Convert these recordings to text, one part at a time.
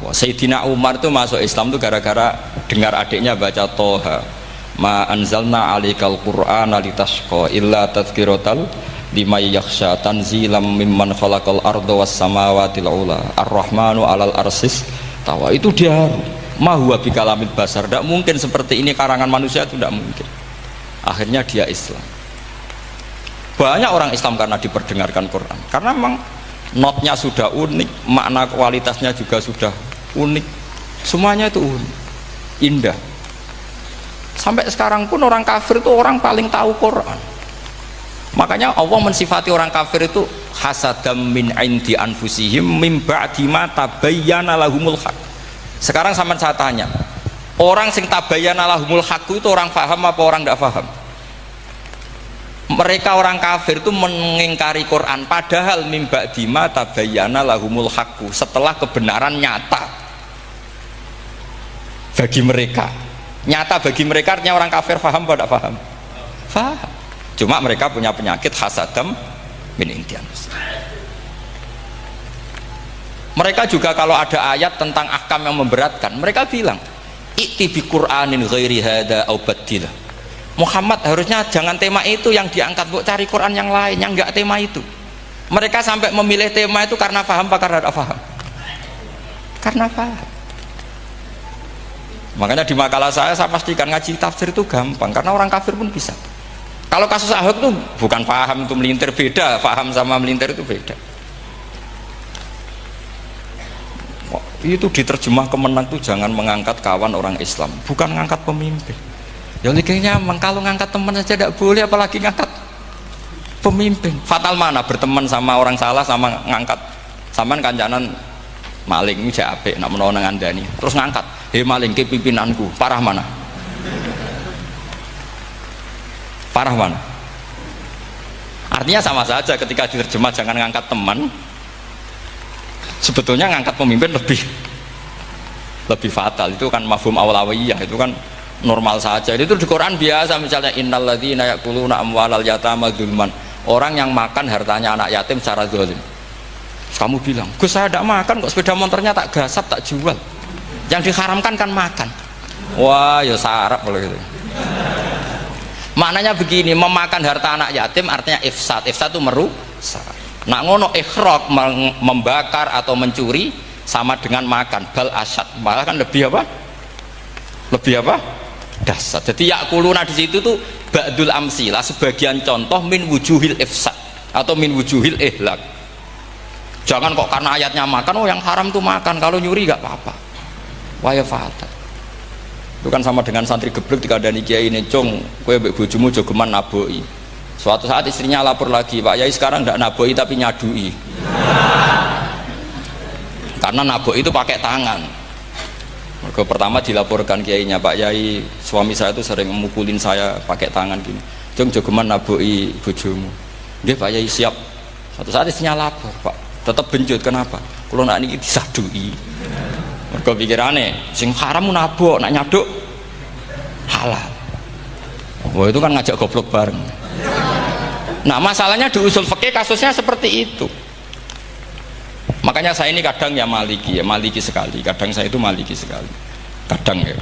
Allah. Sayyidina Umar itu masuk Islam itu gara-gara dengar adiknya baca Toha, ma anzalna alikal qur'ana litashqa illa tadhkiratal liman yakhsha tanzilam mimman khalaqal arda was samawati ula ar-rahmanu alal arsis tawa. Itu dia ma huwa bikalamil basar, tidak mungkin seperti ini karangan manusia, itu tidak mungkin. Akhirnya dia Islam. Banyak orang Islam karena diperdengarkan Quran, karena memang notnya sudah unik, makna kualitasnya juga sudah unik, semuanya itu unik, indah. Sampai sekarang pun orang kafir itu orang paling tahu Quran. Makanya Allah mensifati orang kafir itu hasadam min indi anfusihim mim ba'di ma tabayyana lahumul haq. Sekarang sama saya tanya, orang sing tabayyana lahumul haq itu orang paham apa orang tidak paham? Mereka orang kafir itu mengingkari Quran, padahal mim ba'di ma tabayyana lahumul haq, setelah kebenaran nyata bagi mereka. Nyata bagi mereka artinya orang kafir paham atau tidak paham? Paham. Cuma mereka punya penyakit hasadam min indian. Mereka juga kalau ada ayat tentang ahkam yang memberatkan, mereka bilang i'ti bi Qur'anin ghairi hada au baddilah. Muhammad harusnya jangan tema itu yang diangkat, bu cari Quran yang lain yang enggak tema itu. Mereka sampai memilih tema itu karena paham apa karena tidak paham? Karena paham. Makanya di makalah saya pastikan ngaji tafsir itu gampang, karena orang kafir pun bisa. Kalau kasus Ahok itu bukan paham itu melintir, beda. Paham sama melintir itu beda. Itu diterjemah kemenang itu jangan mengangkat kawan orang Islam, bukan mengangkat pemimpin. Ya kayaknya kalau ngangkat teman saja tidak boleh, apalagi ngangkat pemimpin. Fatal mana berteman sama orang salah sama ngangkat. Saman kancanan maling ini apik nak menawa nang andani terus ngangkat, "Hei maling ke pimpinanku." Parah mana? Parah mana? Artinya sama saja ketika diterjemah jangan ngangkat teman, sebetulnya ngangkat pemimpin lebih fatal. Itu kan mafhum awlawiyah, itu kan normal saja. Itu di Quran biasa, misalnya innalladzina ya'kuluna amwalal yatama dzulman, orang yang makan hartanya anak yatim secara zalim. Kamu bilang, "Gus, saya tidak makan kok, sepeda motornya tak gasap, tak jual." Yang diharamkan kan makan. Wah, ya sarap kalau gitu. Maknanya begini, memakan harta anak yatim artinya ifsad. Ifsad itu merusak. Nak ngono ikhraq, membakar atau mencuri sama dengan makan, bal asyad, malah kan lebih apa? Lebih apa? Dasar. Jadi yakuluna di situ tuh ba'dul amsilah, sebagian contoh min wujuhil ifsad atau min wujuhil ihlak. Jangan kok karena ayatnya makan, oh yang haram tuh makan, kalau nyuri nggak apa-apa. Waya fatal. Itu kan sama dengan santri geblek dikandani kiai ini, "Cung, kowe mbek bojomu jogeman naboi." Suatu saat istrinya lapor lagi, "Pak Yai sekarang nggak naboi tapi nyadui." Karena naboi itu pakai tangan. Mereka pertama dilaporkan kiainya, "Pak Yai, suami saya itu sering memukulin saya pakai tangan gini. Cung jogeman naboi bojomu." "Nggih Pak Yai, siap." Suatu saat istrinya lapor, "Pak, tetap benjut, kenapa? Kalau nak ini disadui." Mereka pikirannya sing haram nabok, nak nyaduk halal. Wah, itu kan ngajak goblok bareng. Nah, masalahnya di usul fikih kasusnya seperti itu. Makanya saya ini kadang ya maliki sekali. Kadang saya itu maliki sekali. Kadang ya.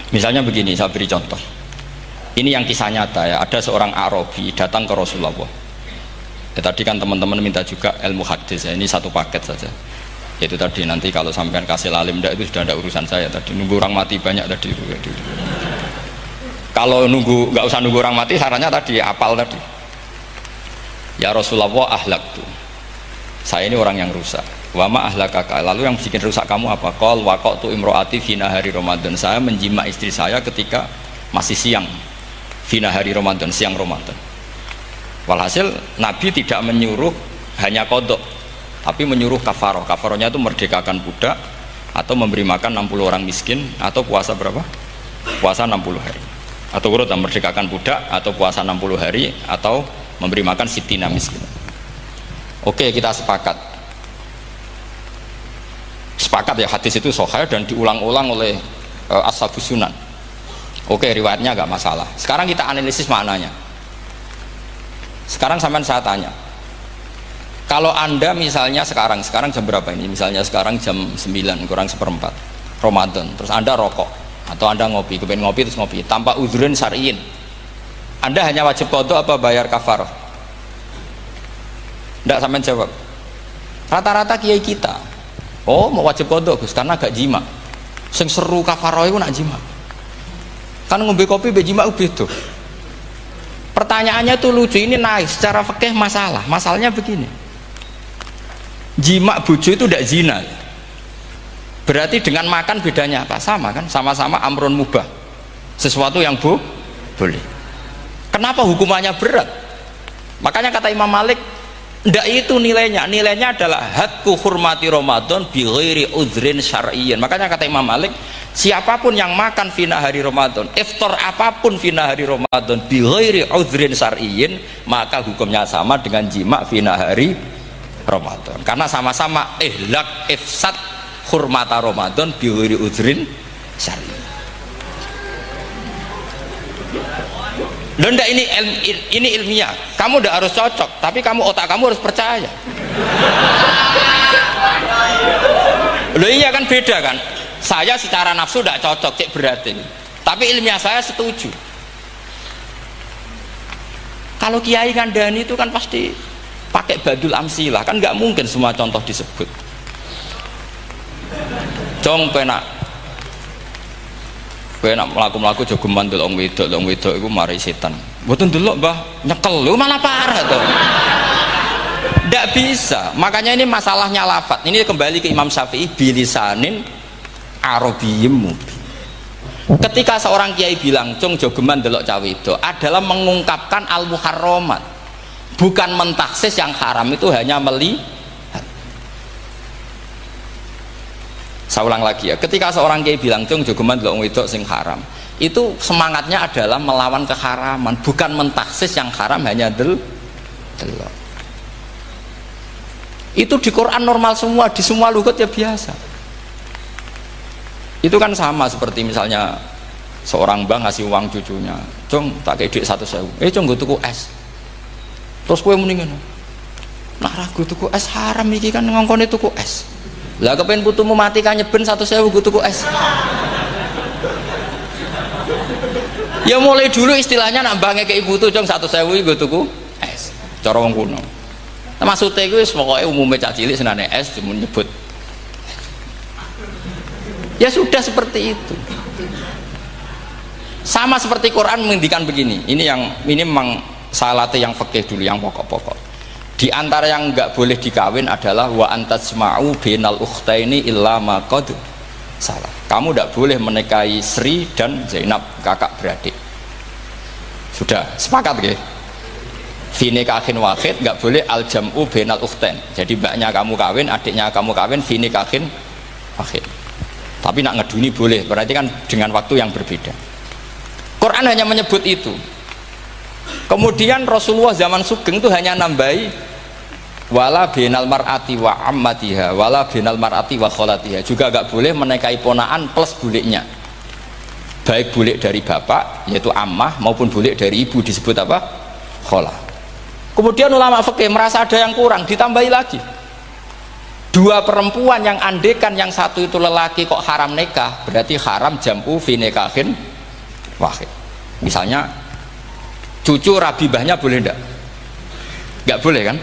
Misalnya begini, saya beri contoh. Ini yang kisah nyata ya. Ada seorang Arabi datang ke Rasulullah. Ya, tadi kan teman-teman minta juga ilmu hadis ya. Ini satu paket saja. Itu tadi, nanti kalau sampean kasih lalim enggak, itu sudah ada urusan saya tadi. Nunggu orang mati banyak tadi itu. Kalau nunggu, nggak usah nunggu orang mati, sarannya tadi apal tadi. Ya Rasulullah, ahlak tuh. Saya ini orang yang rusak. Wama ahlakaka, lalu yang bikin rusak kamu apa? Qol waqatu imroati fina hari Ramadan. Saya menjima istri saya ketika masih siang. Fina hari Ramadan, siang Ramadan. Walhasil Nabi tidak menyuruh hanya kodok, tapi menyuruh kafaroh. Kafarohnya itu merdekakan budak, atau memberi makan 60 orang miskin, atau puasa berapa? Puasa 60 hari. Atau urut, merdekakan budak, atau puasa 60 hari, atau memberi makan sitina miskin. Oke, kita sepakat. Sepakat ya, hadis itu sahih dan diulang-ulang oleh Ashabus Sunan. Oke, riwayatnya agak masalah. Sekarang kita analisis maknanya. Sekarang sampean saya tanya, Kalau Anda misalnya sekarang jam berapa ini? Misalnya sekarang jam 9 kurang seperempat Ramadan, terus Anda rokok atau Anda ngopi, kepengen ngopi terus ngopi tanpa udhrin syar'iyin, Anda hanya wajib qadha apa bayar kafarah? Tidak sampai jawab. Rata-rata kiai kita, oh mau wajib qadha Gus karena gak jima. Sing seru kafarah itu nak jima. Kan ngombe kopi be jima beda. Pertanyaannya tuh lucu, ini naik secara fikih masalahnya begini. Jima bojo itu tidak zina, berarti dengan makan bedanya apa? Sama kan, sama-sama amrun mubah, sesuatu yang boleh. Kenapa hukumannya berat? Makanya kata Imam Malik, ndak itu nilainya adalah hadku hurmati Ramadan bi ghairi udhrin syar'iyyin. Makanya kata Imam Malik, siapapun yang makan fina hari Ramadan, iftar apapun fina hari Ramadan bi ghairi udhrin syar'iyyin, maka hukumnya sama dengan jima fina hari Ramadan, karena sama-sama ihlak ifsad hurmata Ramadan bi ghairi udhrin syar'iyyin. Dan ini ilmiah, kamu tidak harus cocok, tapi otak kamu harus percaya. Loh iya kan, beda kan, saya secara nafsu tidak cocok, cek berarti, tapi ilmiah saya setuju. Kalau Kiai Kandani itu kan pasti pakai badul amsilah, kan nggak mungkin semua contoh disebut. Cong penak melaku jogeman delok wedok iku mari setan. Mboten delok Mbah, nyekel lho malah parah to. Ndak bisa. Makanya ini masalahnya lafaz. Ini kembali ke Imam Syafi'i, bilisanin arabiyyim mubin. Ketika seorang kiai bilang cung jogeman delok cah wedok adalah mengungkapkan al-muharramat, bukan mentaksis yang haram itu hanya melihat. Saya ulang lagi ya, ketika seorang kiai bilang cung jogeman delok wedok sing haram, itu semangatnya adalah melawan keharaman, bukan mentaksis yang haram hanya delok. Itu di Quran normal semua, di semua lugat ya biasa. Itu kan sama seperti misalnya seorang bang ngasih uang cucunya, cung tak kayak duit 100.000, cung gue tuku es, terus kue mendingan nah ragu tuku es haram iki kan ngongkone tuku es lah, kepengen putumu mati kan nyeben 100.000 gue tuku es. Ya mulai dulu istilahnya nak bange ke ibu tuh cung 100.000 gue tuku es, cara wong kuno. Nah, maksudnya gue pokoknya umumnya cak cilik senane es cuma nyebut. Ya sudah seperti itu. Sama seperti Quran menghentikan begini. Ini memang salate yang fikih dulu, yang pokok-pokok. Di antara yang enggak boleh dikawin adalah wa antasma'u bainal ukhtaini illa ma qad salah. Kamu enggak boleh menikahi Sri dan Zainab, kakak beradik. Sudah sepakat nggih? Fi nikahin wahid enggak boleh al jam'u bainal ukhtain. Jadi mbaknya kamu kawin, adiknya kamu kawin fi nikahin wahid. Tapi nak ngeduni boleh, berarti kan dengan waktu yang berbeda. Quran hanya menyebut itu. Kemudian Rasulullah zaman Sugeng itu hanya nambahi wala binal mar'ati wa ammatiha wala binal mar'ati wa kholatiha, juga agak boleh menikahi ponaan plus buliknya, baik bulik dari bapak yaitu ammah maupun bulik dari ibu disebut apa? Kholah. Kemudian ulama fikih merasa ada yang kurang, ditambahi lagi dua perempuan yang andekan yang satu itu lelaki kok haram nikah, berarti haram jam'u fi nikahin wahid. Misalnya cucu rabibahnya boleh enggak? Enggak boleh kan?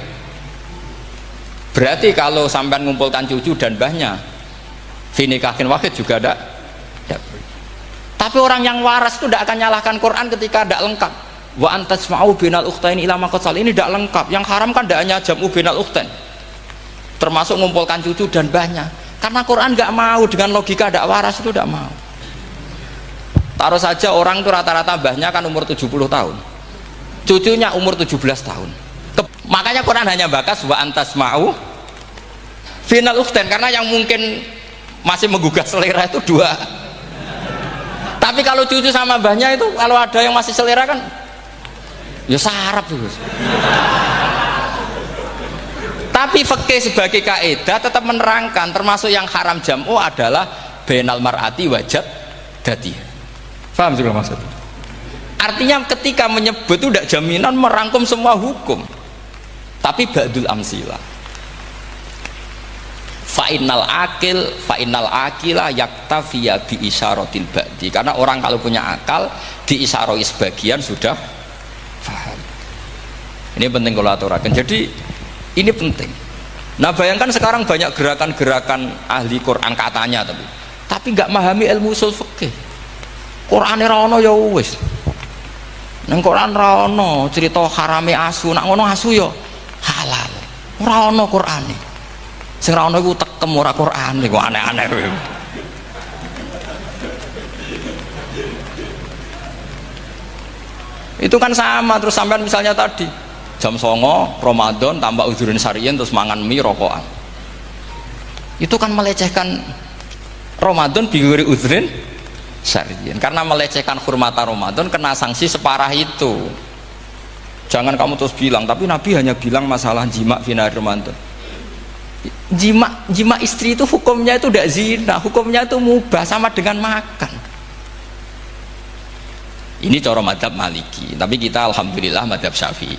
Berarti kalau sampai mengumpulkan cucu dan mbahnya fi nikahin wahid juga enggak? Tapi orang yang waras itu tidak akan nyalahkan Quran ketika tidak lengkap. Wa antasma'u binal ukhtain ila ma qad sal, ini tidak lengkap. Yang haram kan tidak hanya jam'u binal ukhtain, termasuk mengumpulkan cucu dan mbahnya. Karena Quran nggak mau dengan logika tidak waras, itu tidak mau. Taruh saja orang itu rata-rata mbahnya kan umur 70 tahun, cucunya umur 17 tahun. Makanya Quran hanya bakas wa antasma'u final ukhtain, karena yang mungkin masih menggugah selera itu dua. Tapi kalau cucu sama mbahnya itu, kalau ada yang masih selera kan ya sarap tuh. Tapi fikih sebagai kaidah tetap menerangkan termasuk yang haram jam'u adalah bainal mar'ati wajad dati. Paham juga maksudnya? Artinya ketika menyebut itu tidak jaminan merangkum semua hukum, tapi ba'dul amsilah. fa innal akila yaktafiya bi isyaratil ba'di, karena orang kalau punya akal diisyarai sebagian sudah paham. Ini penting kalau aturakan. Jadi ini penting. Nah bayangkan sekarang banyak gerakan-gerakan ahli Quran katanya, tapi nggak memahami ilmu usul fikih. Quran ra ono ya wis. Nang Quran ra ono cerita harame asu, nak ngono asu ya halal. Ora ono Qurane. Sing ra ono iku tekem ora Qurane, kok aneh-aneh kowe. Itu kan sama. Terus sampean misalnya tadi jam 09.00 Ramadan tambah uzurin syariyin terus mangan mie rokokan, itu kan melecehkan Ramadan biguri uzurin syariyin, karena melecehkan hurmata Ramadan kena sanksi separah itu. Jangan kamu terus bilang tapi Nabi hanya bilang masalah jima finari Ramadan. Jima istri itu hukumnya itu tidak zina, hukumnya itu mubah, sama dengan makan. Ini cara mazhab Maliki, tapi kita alhamdulillah mazhab Syafi'i.